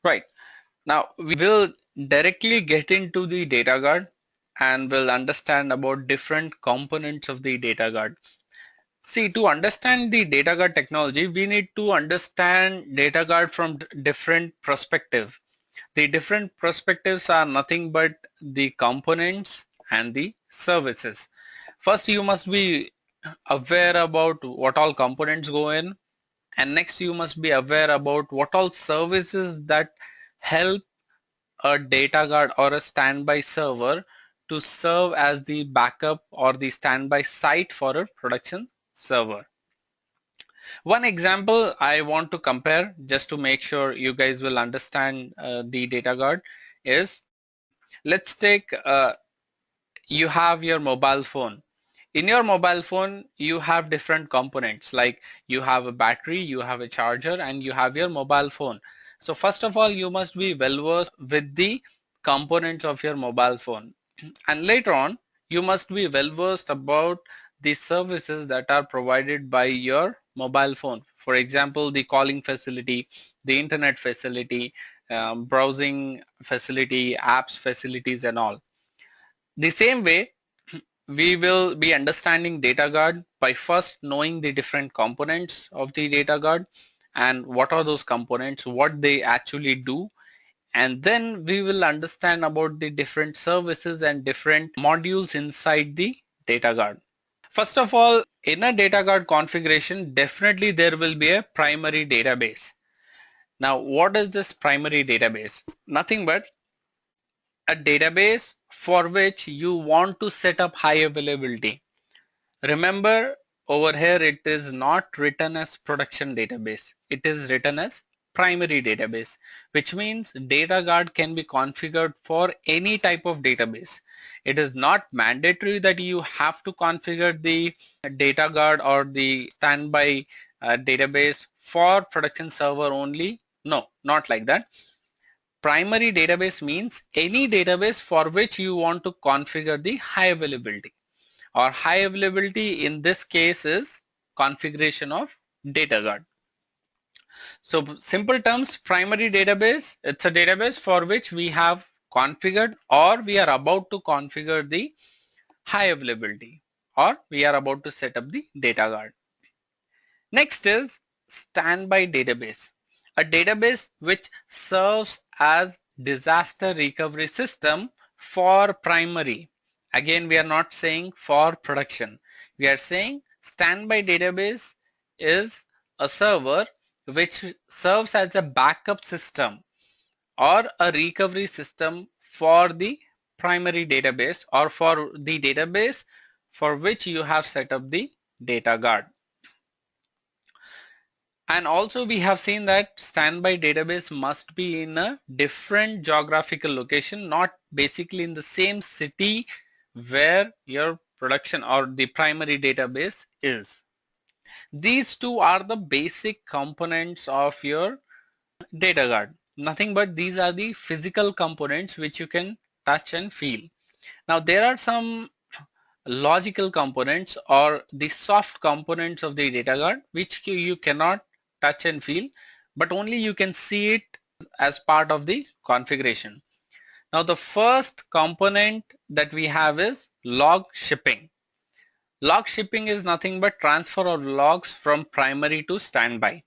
Right. Now we will directly get into the data guard and will understand about different components of the data guard. See, to understand the data guard technology, we need to understand data guard from different perspective. The different perspectives are nothing but the components and the services. First, you must be aware about what all components go in, and next you must be aware about what all services that help a data guard or a standby server to serve as the backup or the standby site for a production server. One example I want to compare just to make sure you guys will understand the data guard is, let's take you have your mobile phone. In your mobile phone you have different components, like you have a battery, you have a charger, and you have your mobile phone. So first of all, you must be well versed with the components of your mobile phone, and later on you must be well versed about the services that are provided by your mobile phone. For example, the calling facility, the internet facility, browsing facility, apps facilities and all. The same way, we will be understanding data guard by first knowing the different components of the data guard and what are those components, what they actually do, and then we will understand about the different services and different modules inside the data guard. First of all, in a data guard configuration, definitely there will be a primary database. Now, what is this primary database? Nothing but a database for which you want to set up high availability. Remember, over here it is not written as production database. It is written as primary database, which means data guard can be configured for any type of database. It is not mandatory that you have to configure the data guard or the standby database for production server only. No, not like that. Primary database means any database for which you want to configure the high availability, or high availability in this case is configuration of data guard. So simple terms, primary database, it's a database for which we have configured or we are about to configure the high availability, or we are about to set up the data guard. Next is standby database, a database which serves as disaster recovery system for primary. Again, we are not saying for production. We are saying standby database is a server which serves as a backup system or a recovery system for the primary database or for the database for which you have set up the data guard. And also we have seen that standby database must be in a different geographical location, not basically in the same city where your production or the primary database is. These two are the basic components of your data guard. Nothing but these are the physical components which you can touch and feel. Now there are some logical components or the soft components of the data guard which you cannot touch and feel, but only you can see it as part of the configuration. Now the first component that we have is log shipping. Log shipping is nothing but transfer of logs from primary to standby.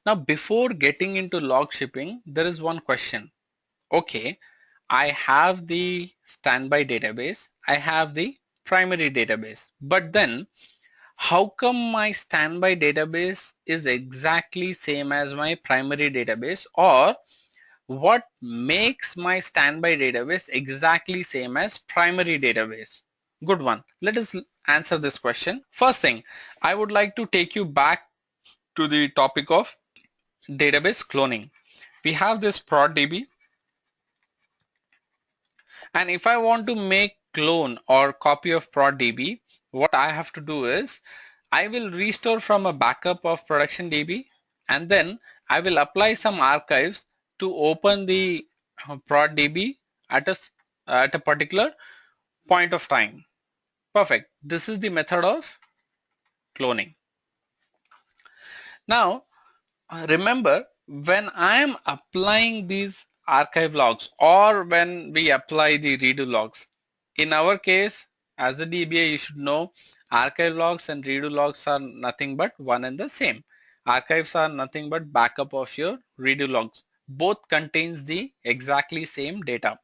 Now before getting into log shipping, there is one question. Okay, I have the standby database, I have the primary database, but then how come my standby database is exactly same as my primary database, or what makes my standby database exactly same as primary database? Good one. Let us answer this question. First thing, I would like to take you back to the topic of database cloning. We have this ProdDB, and if I want to make clone or copy of ProdDB, what I have to do is I will restore from a backup of production DB, and then I will apply some archives to open the ProdDB at a particular point of time. Perfect. This is the method of cloning. Now remember, When I am applying these archive logs or when we apply the redo logs, in our case as a DBA you should know archive logs and redo logs are nothing but one and the same. Archives are nothing but backup of your redo logs. Both contains the exactly same data.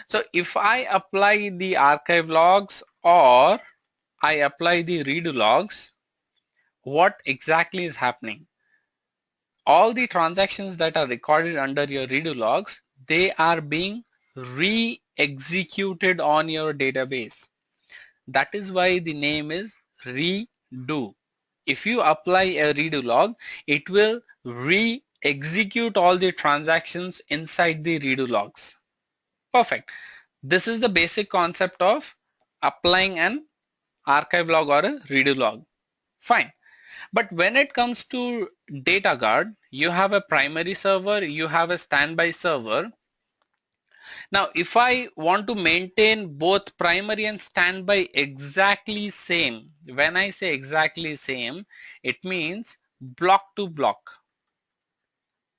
So if I apply the archive logs or I apply the redo logs, what exactly is happening? All the transactions that are recorded under your redo logs, they are being re-executed on your database. That is why the name is redo. If you apply a redo log, it will re-execute all the transactions inside the redo logs. Perfect. This is the basic concept of applying an archive log or a redo log. Fine. But when it comes to data guard, you have a primary server, you have a standby server. Now, if I want to maintain both primary and standby exactly same, when I say exactly same, it means block to block.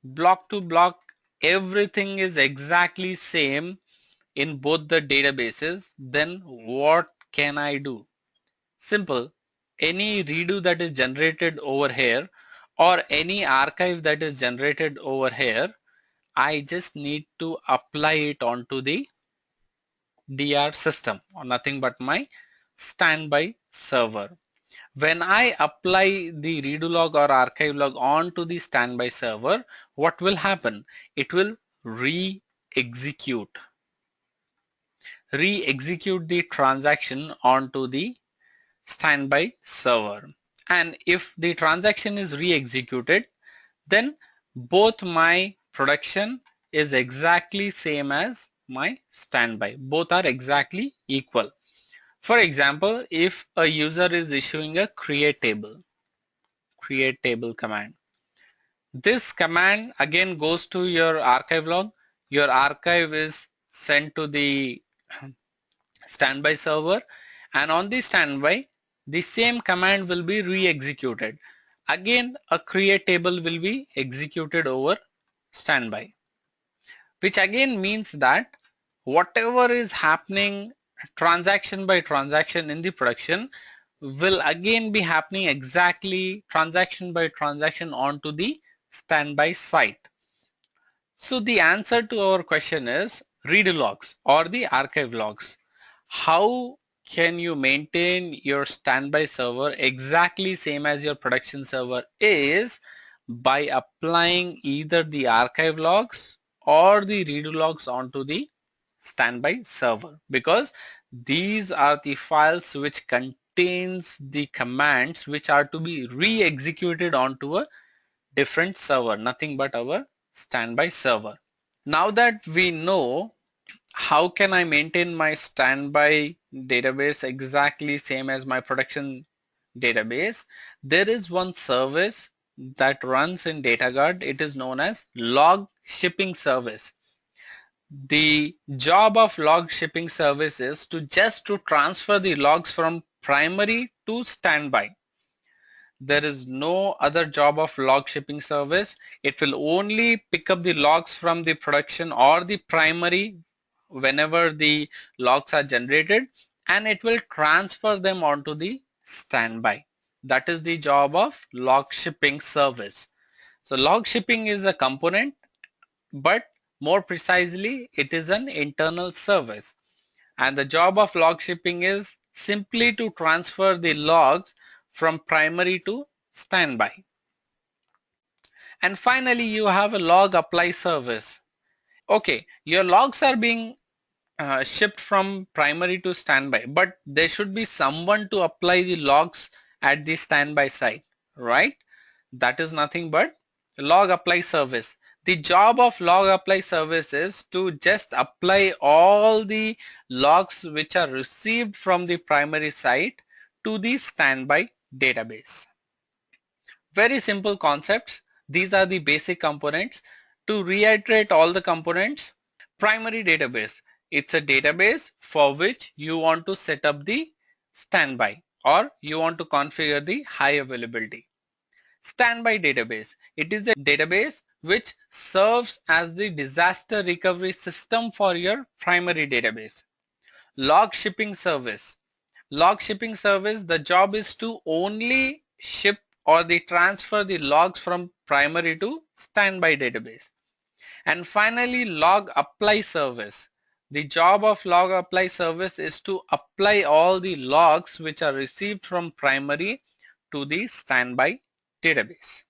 Block to block, everything is exactly same in both the databases, then what can I do? Simple. Any redo that is generated over here or any archive that is generated over here, I just need to apply it onto the DR system or nothing but my standby server. When I apply the redo log or archive log onto the standby server, what will happen? It will re-execute the transaction onto the standby server. And if the transaction is re-executed, then both my production is exactly same as my standby. Both are exactly equal. For example, if a user is issuing a create table command, this command again goes to your archive log. Your archive is sent to the standby server, and on the standby the same command will be re-executed. Again a create table will be executed over standby, which again means that whatever is happening transaction by transaction in the production will again be happening exactly transaction by transaction onto the standby site. So the answer to our question is redo logs or the archive logs. How can you maintain your standby server exactly same as your production server is by applying either the archive logs or the redo logs onto the standby server, because these are the files which contains the commands which are to be re-executed onto a different server, nothing but our standby server. Now that we know how can I maintain my standby database exactly same as my production database, there is one service that runs in DataGuard. It is known as log shipping service. The job of log shipping service is to transfer the logs from primary to standby. There is no other job of log shipping service. It will only pick up the logs from the production or the primary whenever the logs are generated, and it will transfer them onto the standby. That is the job of log shipping service. So log shipping is a component, but more precisely it is an internal service, and the job of log shipping is simply to transfer the logs from primary to standby. And finally you have a log apply service. Okay, your logs are being shipped from primary to standby, but there should be someone to apply the logs at the standby site, right? That is nothing but log apply service. The job of log apply service is to just apply all the logs which are received from the primary site to the standby database. Very simple concepts. These are the basic components. To reiterate all the components, primary database. It's a database for which you want to set up the standby or you want to configure the high availability. Standby database. It is a database which serves as the disaster recovery system for your primary database. Log shipping service. Log shipping service, the job is to only ship or the transfer the logs from primary to standby database. And finally, log apply service. The job of log apply service is to apply all the logs which are received from primary to the standby database.